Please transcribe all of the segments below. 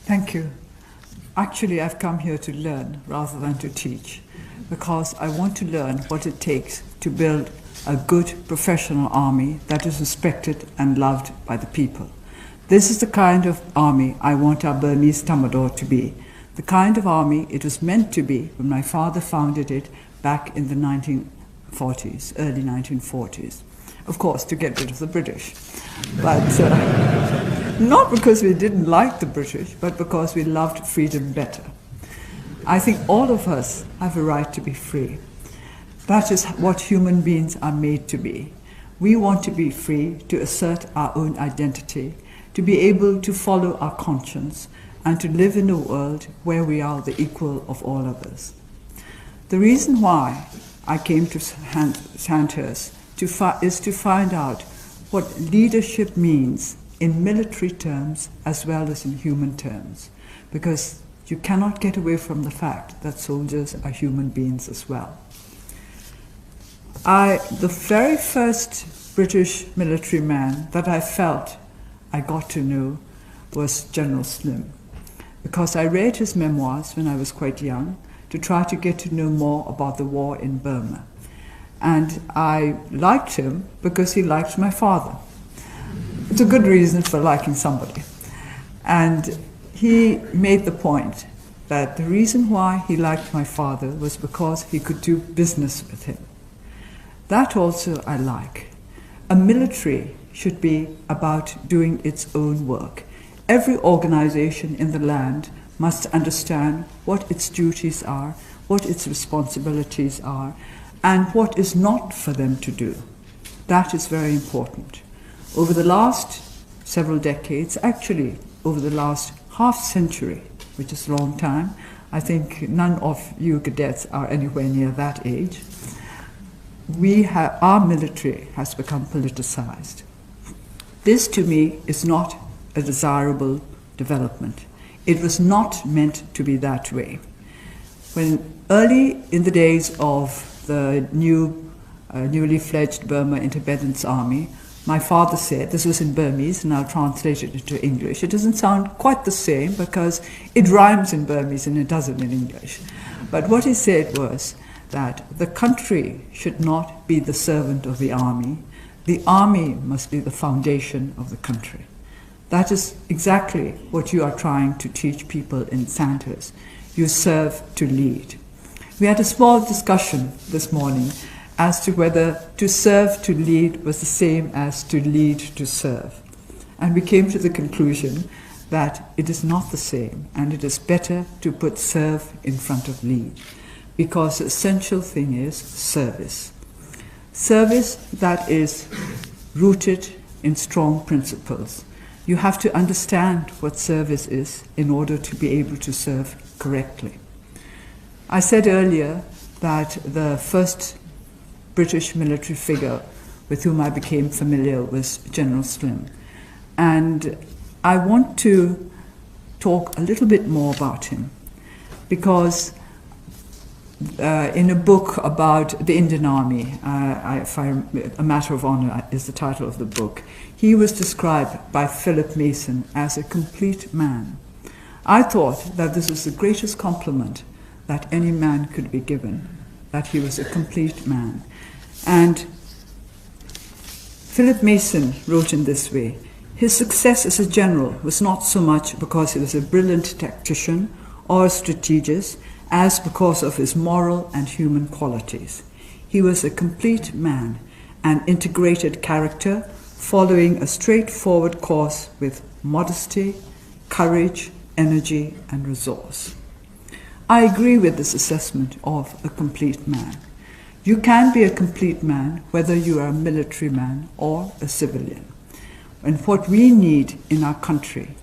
Thank you. Actually, I've come here to learn rather than to teach, because I want to learn what it takes to build a good professional army that is respected and loved by the people. This is the kind of army I want our Burmese Tamador to be, the kind of army it was meant to be when my father founded it back in the 1940s, early 1940s. Of course, to get rid of the British. But not because we didn't like the British, but because we loved freedom better. I think all of us have a right to be free. That is what human beings are made to be. We want to be free to assert our own identity, to be able to follow our conscience, and to live in a world where we are the equal of all others. The reason why I came to Sandhurst is to find out what leadership means in military terms as well as in human terms, because you cannot get away from the fact that soldiers are human beings as well. The very first British military man that I felt I got to know was General Slim, because I read his memoirs when I was quite young to try to get to know more about the war in Burma. And I liked him because he liked my father. It's a good reason for liking somebody. And he made the point that the reason why he liked my father was because he could do business with him. That also I like. A military should be about doing its own work. Every organization in the land must understand what its duties are, what its responsibilities are, and what is not for them to do. That is very important. Over the last several decades, actually over the last half century, which is a long time, I think none of you cadets are anywhere near that age, our military has become politicized. This to me is not a desirable development. It was not meant to be that way. When early in the days of the newly fledged Burma Independence Army, my father said, this was in Burmese and I'll translate it into English. It doesn't sound quite the same because it rhymes in Burmese and it doesn't in English. But what he said was that the country should not be the servant of the army must be the foundation of the country. That is exactly what you are trying to teach people in Sandhurst. You serve to lead. We had a small discussion this morning as to whether to serve to lead was the same as to lead to serve. And we came to the conclusion that it is not the same, and it is better to put serve in front of lead, because the essential thing is service. Service that is rooted in strong principles. You have to understand what service is in order to be able to serve correctly. I said earlier that the first British military figure with whom I became familiar was General Slim. And I want to talk a little bit more about him, because in a book about the Indian Army, A Matter of Honor is the title of the book, he was described by Philip Mason as a complete man. I thought that this was the greatest compliment that any man could be given, that he was a complete man. And Philip Mason wrote in this way, his success as a general was not so much because he was a brilliant tactician or a strategist, as because of his moral and human qualities. He was a complete man, an integrated character, following a straightforward course with modesty, courage, energy, and resource. I agree with this assessment of a complete man. You can be a complete man whether you are a military man or a civilian. And what we need in our country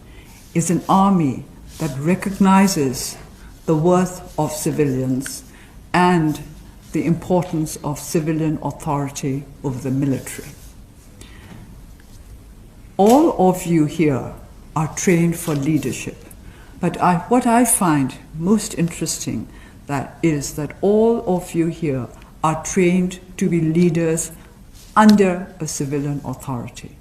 is an army that recognizes the worth of civilians and the importance of civilian authority over the military. All of you here are trained for leadership, but what I find most interesting is that all of you here are trained to be leaders under a civilian authority.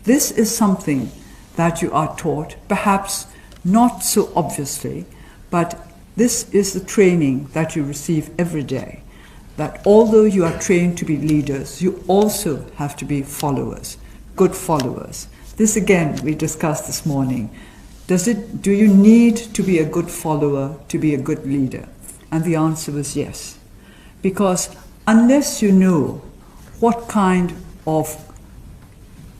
This is something that you are taught, perhaps not so obviously, but this is the training that you receive every day. That although you are trained to be leaders, you also have to be followers, good followers. This again we discussed this morning. Do you need to be a good follower to be a good leader? And the answer was yes. Because unless you know what kind of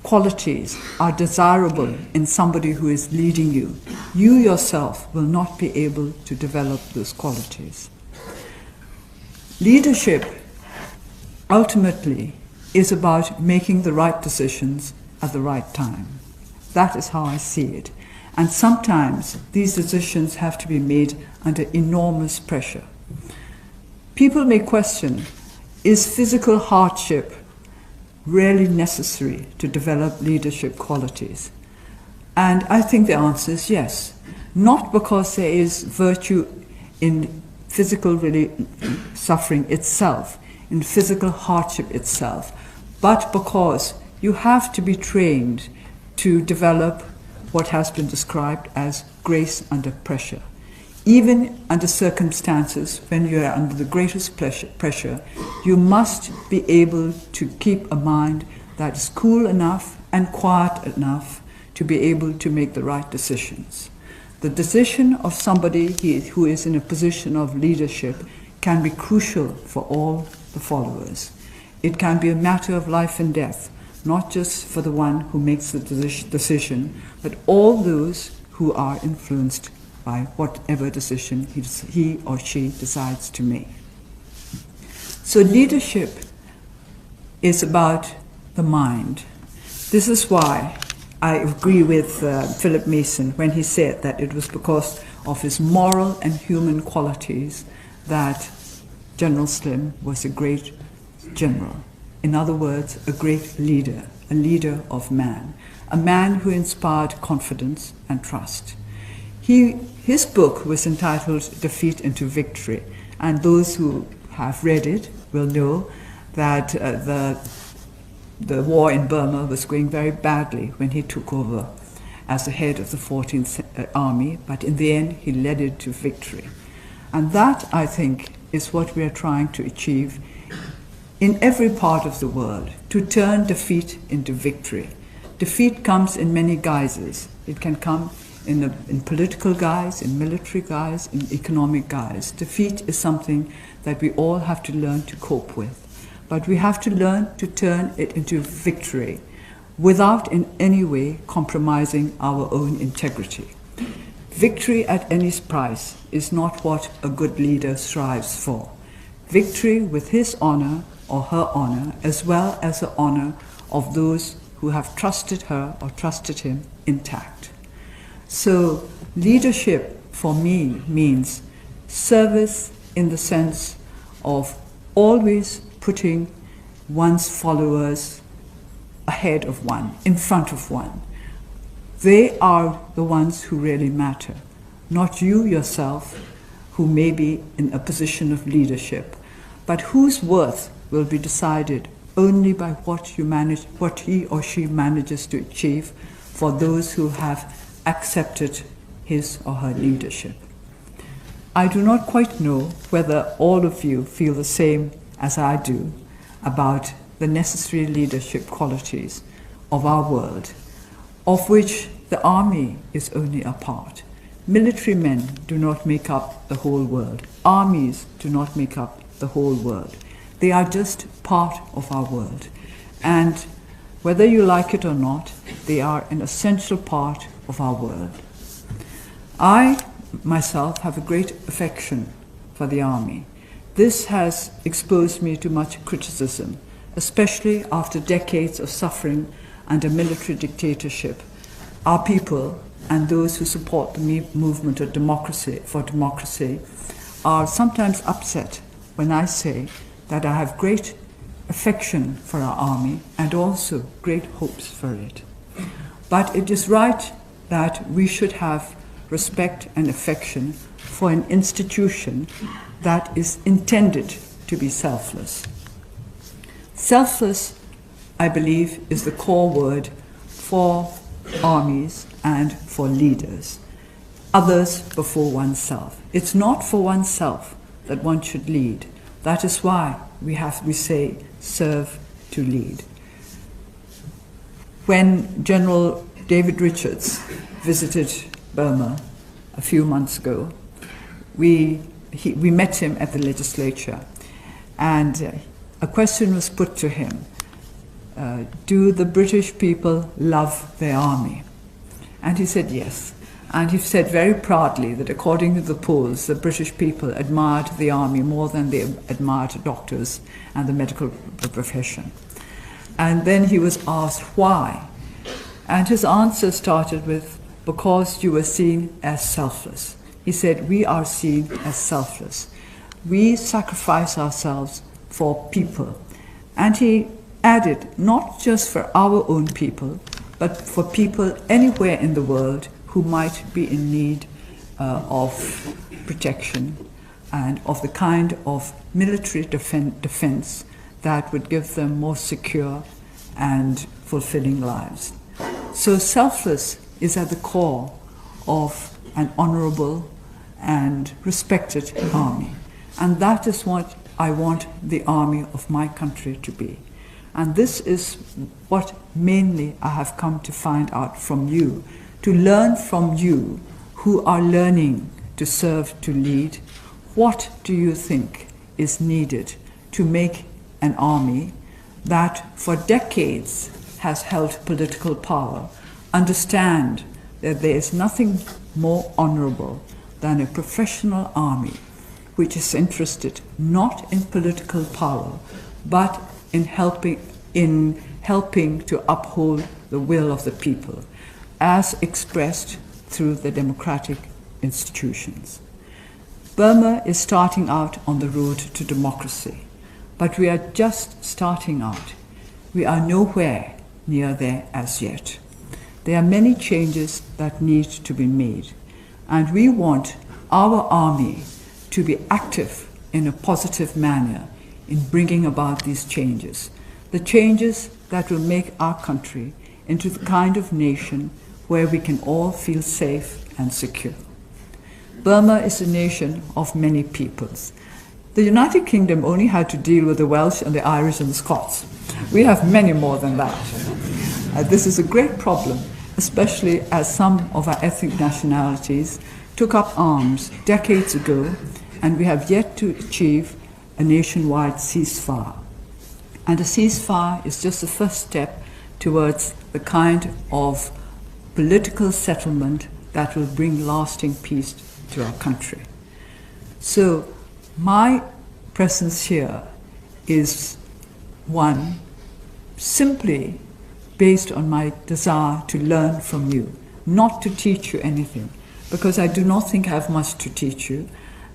qualities are desirable in somebody who is leading you, you yourself will not be able to develop those qualities. Leadership ultimately is about making the right decisions at the right time. That is how I see it. And sometimes these decisions have to be made under enormous pressure. People may question, is physical hardship really necessary to develop leadership qualities? And I think the answer is yes. Not because there is virtue in physical suffering itself, in physical hardship itself, but because you have to be trained to develop what has been described as grace under pressure. Even under circumstances when you are under the greatest pressure, you must be able to keep a mind that is cool enough and quiet enough to be able to make the right decisions. The decision of somebody who is in a position of leadership can be crucial for all the followers. It can be a matter of life and death, not just for the one who makes the decision, but all those who are influenced by whatever decision he or she decides to make. So leadership is about the mind. This is why I agree with Philip Mason when he said that it was because of his moral and human qualities that General Slim was a great general. In other words, a great leader, a leader of man, a man who inspired confidence and trust. His book was entitled Defeat into Victory, and those who have read it will know that the war in Burma was going very badly when he took over as the head of the 14th Army, but in the end he led it to victory. And that, I think, is what we are trying to achieve in every part of the world, to turn defeat into victory. Defeat comes in many guises. It can come in political guise, in military guise, in economic guise. Defeat is something that we all have to learn to cope with. But we have to learn to turn it into victory without in any way compromising our own integrity. Victory at any price is not what a good leader strives for. Victory with his honor or her honor, as well as the honor of those who have trusted her or trusted him, intact. So leadership for me means service in the sense of always putting one's followers ahead of one, in front of one. They are the ones who really matter, not you yourself, who may be in a position of leadership, but whose worth will be decided only by what he or she manages to achieve for those who have accepted his or her leadership. I do not quite know whether all of you feel the same as I do about the necessary leadership qualities of our world, of which the army is only a part. Military men do not make up the whole world. Armies do not make up the whole world. They are just part of our world. And whether you like it or not, they are an essential part of our world. I myself have a great affection for the army. This has exposed me to much criticism, especially after decades of suffering under military dictatorship. Our people and those who support the movement of democracy are sometimes upset when I say that I have great affection for our army and also great hopes for it. But it is right that we should have respect and affection for an institution that is intended to be selfless. Selfless, I believe, is the core word for armies and for leaders. others before oneself. It's not for oneself that one should lead. That is why we say serve to lead. When General David Richards visited Burma a few months ago, we met him at the legislature, and a question was put to him: do the British people love their army? And he said yes. And he said very proudly that according to the polls, the British people admired the army more than they admired doctors and the medical profession. And then he was asked why. And his answer started with, because you were seen as selfless. He said, we are seen as selfless. We sacrifice ourselves for people. And he added, not just for our own people, but for people anywhere in the world who might be in need of protection and of the kind of military defense that would give them more secure and fulfilling lives. So selfless is at the core of an honorable and respected army. And that is what I want the army of my country to be. And this is what mainly I have come to find out from you, to learn from you who are learning to serve, to lead. What do you think is needed to make an army that for decades has held political power understand that there is nothing more honorable than a professional army which is interested not in political power but in helping to uphold the will of the people as expressed through the democratic institutions. Burma is starting out on the road to democracy, but we are just starting out. We are nowhere near there as yet. There are many changes that need to be made, and we want our army to be active in a positive manner in bringing about these changes, the changes that will make our country into the kind of nation where we can all feel safe and secure. Burma is a nation of many peoples. The United Kingdom only had to deal with the Welsh and the Irish and the Scots. We have many more than that. This is a great problem, especially as some of our ethnic nationalities took up arms decades ago, and we have yet to achieve a nationwide ceasefire. And a ceasefire is just the first step towards the kind of political settlement that will bring lasting peace to our country. So my presence here is one simply based on my desire to learn from you, not to teach you anything, because I do not think I have much to teach you,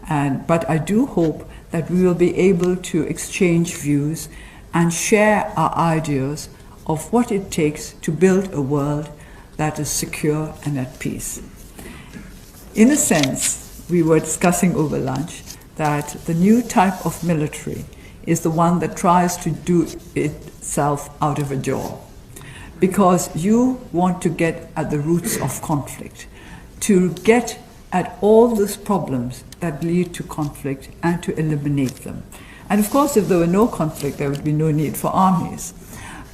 but I do hope that we will be able to exchange views and share our ideas of what it takes to build a world that is secure and at peace. In a sense, we were discussing over lunch that the new type of military is the one that tries to do itself out of a jaw, because you want to get at the roots of conflict, to get at all those problems that lead to conflict and to eliminate them. And of course, if there were no conflict, there would be no need for armies.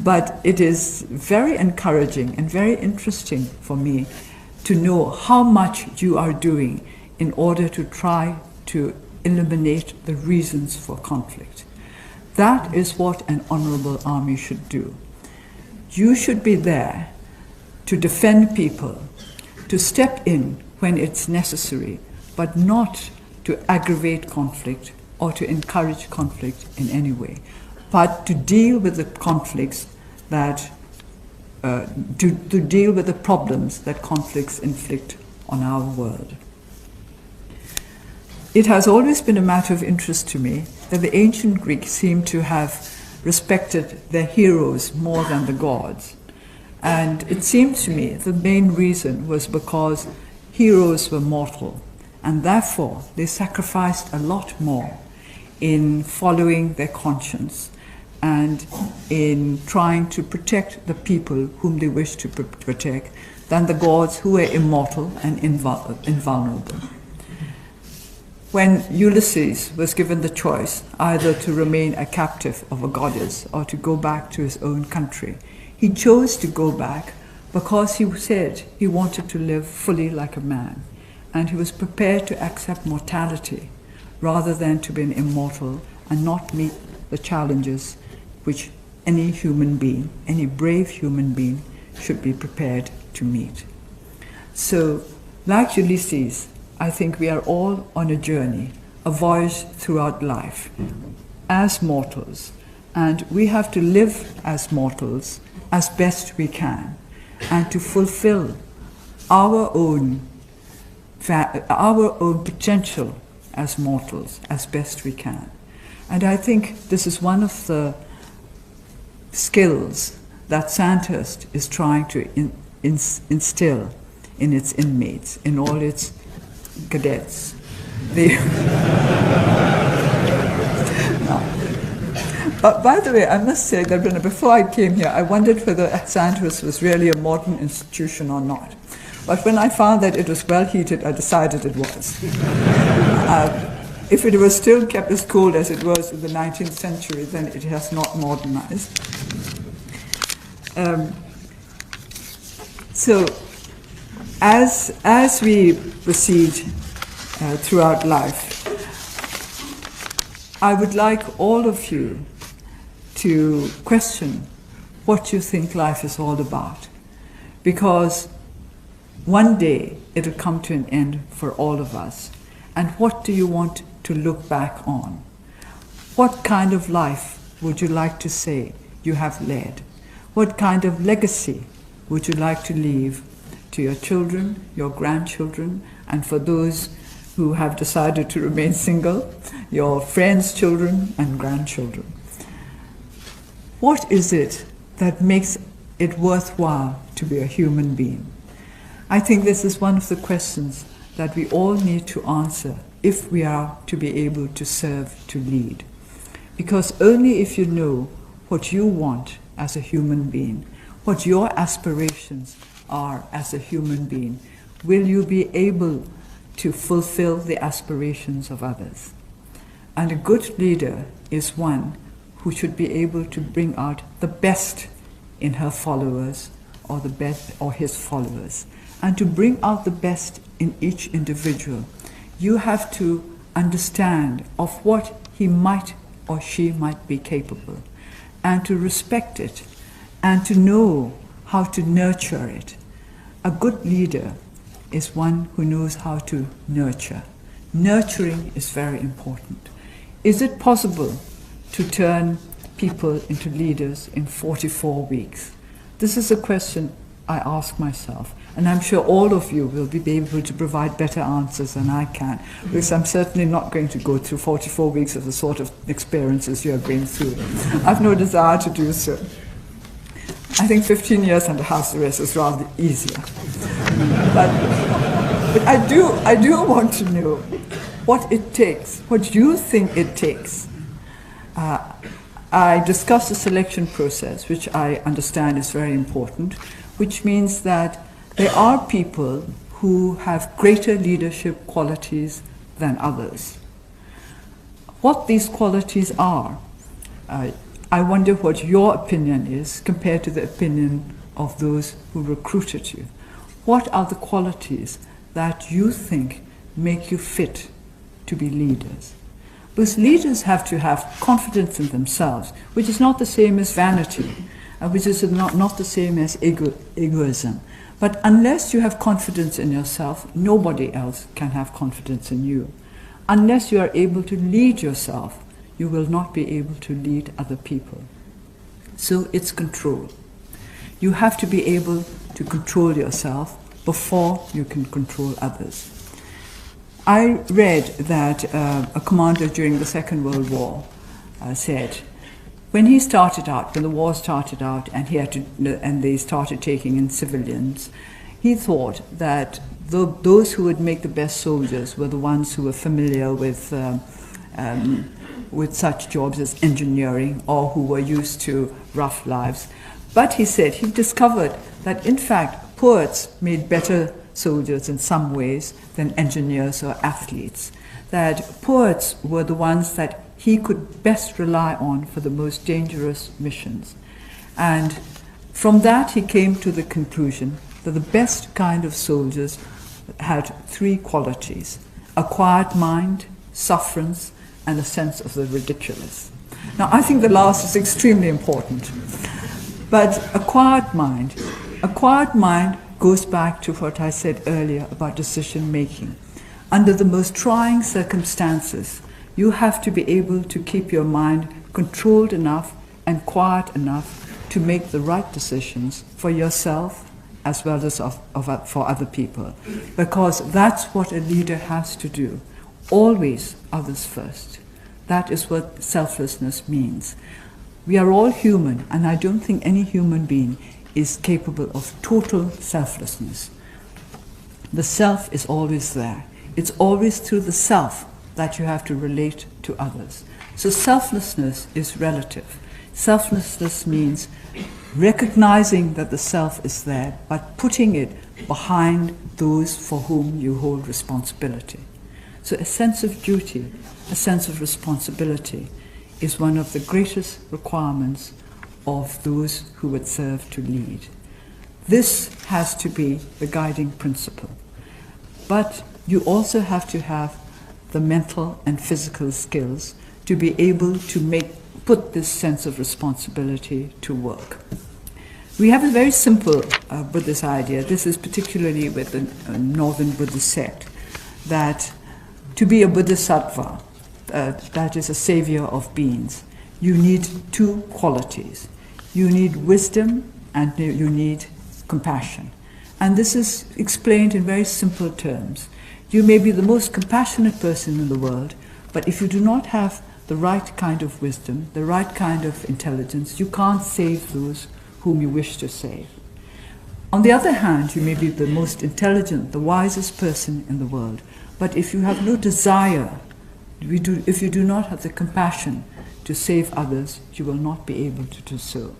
But it is very encouraging and very interesting for me to know how much you are doing in order to try to eliminate the reasons for conflict. That is what an honorable army should do. You should be there to defend people, to step in when it's necessary, but not to aggravate conflict or to encourage conflict in any way, but to deal with the conflicts that, to deal with the problems that conflicts inflict on our world. It has always been a matter of interest to me that the ancient Greeks seem to have respected their heroes more than the gods. And it seems to me the main reason was because heroes were mortal, and therefore they sacrificed a lot more in following their conscience and in trying to protect the people whom they wish to protect than the gods who were immortal and invulnerable. When Ulysses was given the choice either to remain a captive of a goddess or to go back to his own country, he chose to go back because he said he wanted to live fully like a man, and he was prepared to accept mortality rather than to be an immortal and not meet the challenges which any human being, any brave human being, should be prepared to meet. So, like Ulysses, I think we are all on a journey, a voyage throughout life, as mortals, and we have to live as mortals as best we can, and to fulfill our own potential as mortals as best we can. And I think this is one of the skills that Sandhurst is trying to instill in its inmates, in all its cadets. But by the way, I must say that before I came here, I wondered whether Sandhurst was really a modern institution or not. But when I found that it was well heated, I decided it was. If it was still kept as cold as it was in the 19th century, then it has not modernized. So, as we proceed throughout life, I would like all of you to question what you think life is all about, because one day it'll come to an end for all of us. And what do you want to look back on? What kind of life would you like to say you have led? What kind of legacy would you like to leave to your children, your grandchildren, and for those who have decided to remain single, your friends' children and grandchildren? What is it that makes it worthwhile to be a human being? I think this is one of the questions that we all need to answer if we are to be able to serve, to lead. Because only if you know what you want as a human being, what your aspirations are as a human being, will you be able to fulfill the aspirations of others. And a good leader is one who should be able to bring out the best in her followers or the best or his followers. And to bring out the best in each individual, you have to understand of what he might or she might be capable, and to respect it, and to know how to nurture it. A good leader is one who knows how to nurture. Nurturing is very important. Is it possible to turn people into leaders in 44 weeks? This is a question I ask myself, and I'm sure all of you will be able to provide better answers than I can, because I'm certainly not going to go through 44 weeks of the sort of experiences you're going through. I've no desire to do so. I think 15 years under house arrest is rather easier. But I do want to know what it takes, what you think it takes. I discussed the selection process, which I understand is very important, which means that there are people who have greater leadership qualities than others. What these qualities are, I wonder what your opinion is compared to the opinion of those who recruited you. What are the qualities that you think make you fit to be leaders? Because leaders have to have confidence in themselves, which is not the same as vanity, which is not the same as egoism. But unless you have confidence in yourself, nobody else can have confidence in you. Unless you are able to lead yourself, you will not be able to lead other people. So it's control. You have to be able to control yourself before you can control others. I read that a commander during the Second World War said, when he started out, when the war started out, and they started taking in civilians, he thought that those who would make the best soldiers were the ones who were familiar with with such jobs as engineering or who were used to rough lives. But he said he discovered that in fact poets made better soldiers in some ways than engineers or athletes. That poets were the ones that he could best rely on for the most dangerous missions. And from that he came to the conclusion that the best kind of soldiers had three qualities: a quiet mind, sufferance, and a sense of the ridiculous. Now I think the last is extremely important. But a quiet mind goes back to what I said earlier about decision making. Under the most trying circumstances, you have to be able to keep your mind controlled enough and quiet enough to make the right decisions for yourself as well as for other people. Because that's what a leader has to do. Always others first. That is what selflessness means. We are all human, and I don't think any human being is capable of total selflessness. The self is always there. It's always through the self that you have to relate to others. So selflessness is relative. Selflessness means recognizing that the self is there, but putting it behind those for whom you hold responsibility. So a sense of duty, a sense of responsibility is one of the greatest requirements of those who would serve to lead. This has to be the guiding principle. But you also have to have the mental and physical skills to be able to put this sense of responsibility to work. We have a very simple Buddhist idea. This is particularly with the Northern Buddhist sect, that to be a Bodhisattva, that is a savior of beings, you need two qualities. You need wisdom and you need compassion. And this is explained in very simple terms. You may be the most compassionate person in the world, but if you do not have the right kind of wisdom, the right kind of intelligence, you can't save those whom you wish to save. On the other hand, you may be the most intelligent, the wisest person in the world, but if you have no desire, if you do not have the compassion to save others, you will not be able to do so.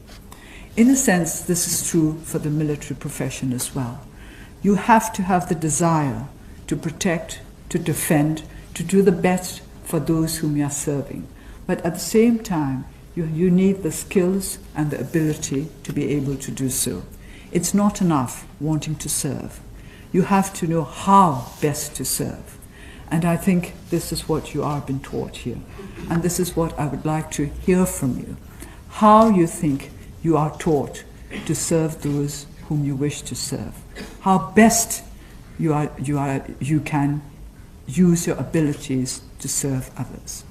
In a sense, this is true for the military profession as well. You have to have the desire to protect, to defend, to do the best for those whom you are serving. But at the same time, you need the skills and the ability to be able to do so. It's not enough wanting to serve. You have to know how best to serve. And I think this is what you are being taught here. And this is what I would like to hear from you. How you think you are taught to serve those whom you wish to serve. How best you can use your abilities to serve others.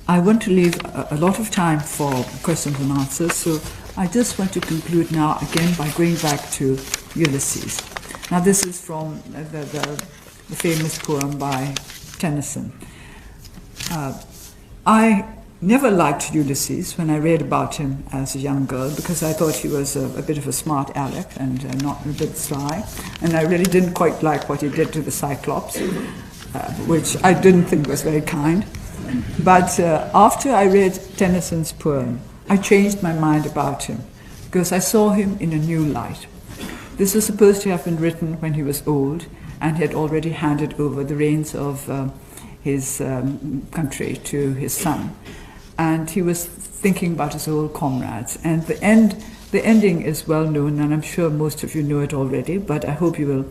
I want to leave a lot of time for questions and answers, so I just want to conclude now again by going back to Ulysses. Now this is from the famous poem by Tennyson. I never liked Ulysses when I read about him as a young girl, because I thought he was a bit of a smart aleck and not a bit sly, and I really didn't quite like what he did to the Cyclops, which I didn't think was very kind. But after I read Tennyson's poem, I changed my mind about him, because I saw him in a new light. This was supposed to have been written when he was old, and he had already handed over the reins of his country to his son. And he was thinking about his old comrades. And the ending is well known, and I'm sure most of you know it already, but I hope you will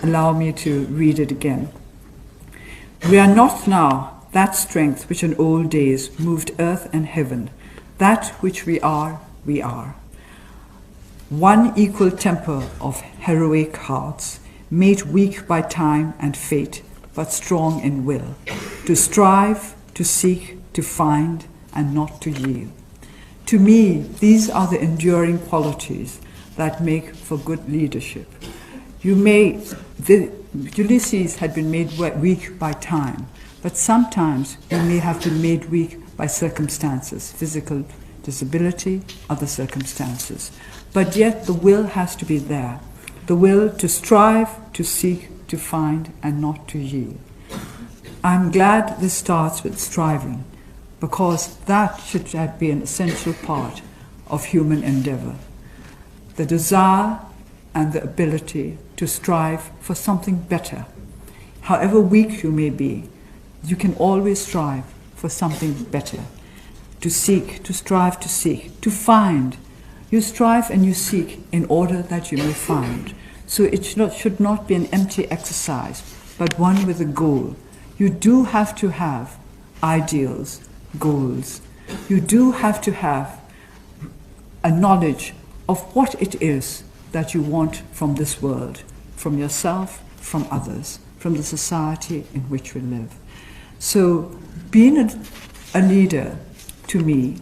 allow me to read it again. We are not now that strength which in old days moved earth and heaven. That which we are, we are. One equal temper of heroic hearts, made weak by time and fate, but strong in will, to strive, to seek, to find, and not to yield. To me, these are the enduring qualities that make for good leadership. Ulysses had been made weak by time, but sometimes you may have been made weak by circumstances, physical disability, other circumstances. But yet the will has to be there. The will to strive, to seek, to find, and not to yield. I'm glad this starts with striving, because that should be an essential part of human endeavor. The desire and the ability to strive for something better. However weak you may be, you can always strive for something better. To seek, to strive to seek, to find. You strive and you seek in order that you may find. So it should not be an empty exercise, but one with a goal. You do have to have ideals, goals. You do have to have a knowledge of what it is that you want from this world, from yourself, from others, from the society in which we live. So being a leader, to me,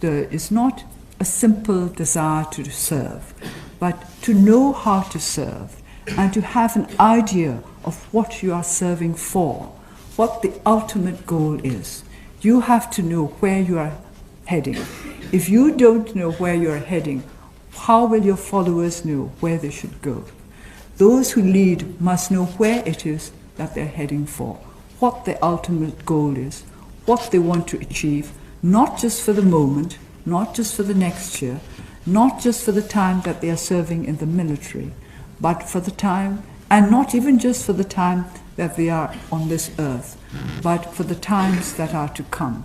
there is not a simple desire to serve, but to know how to serve and to have an idea of what you are serving for, what the ultimate goal is. You have to know where you are heading. If you don't know where you are heading, how will your followers know where they should go? Those who lead must know where it is that they're heading for, what the ultimate goal is, what they want to achieve, not just for the moment, not just for the next year, not just for the time that they are serving in the military, but for the time, and not even just for the time that they are on this earth, but for the times that are to come.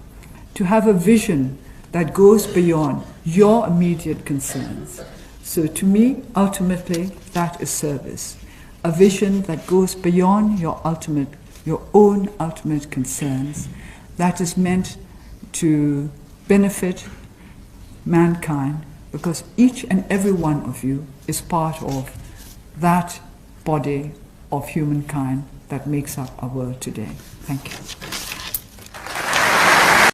To have a vision that goes beyond your immediate concerns. So to me, ultimately, that is service. A vision that goes beyond your own ultimate concerns, that is meant to benefit mankind, because each and every one of you is part of that body of humankind that makes up our world today. Thank you.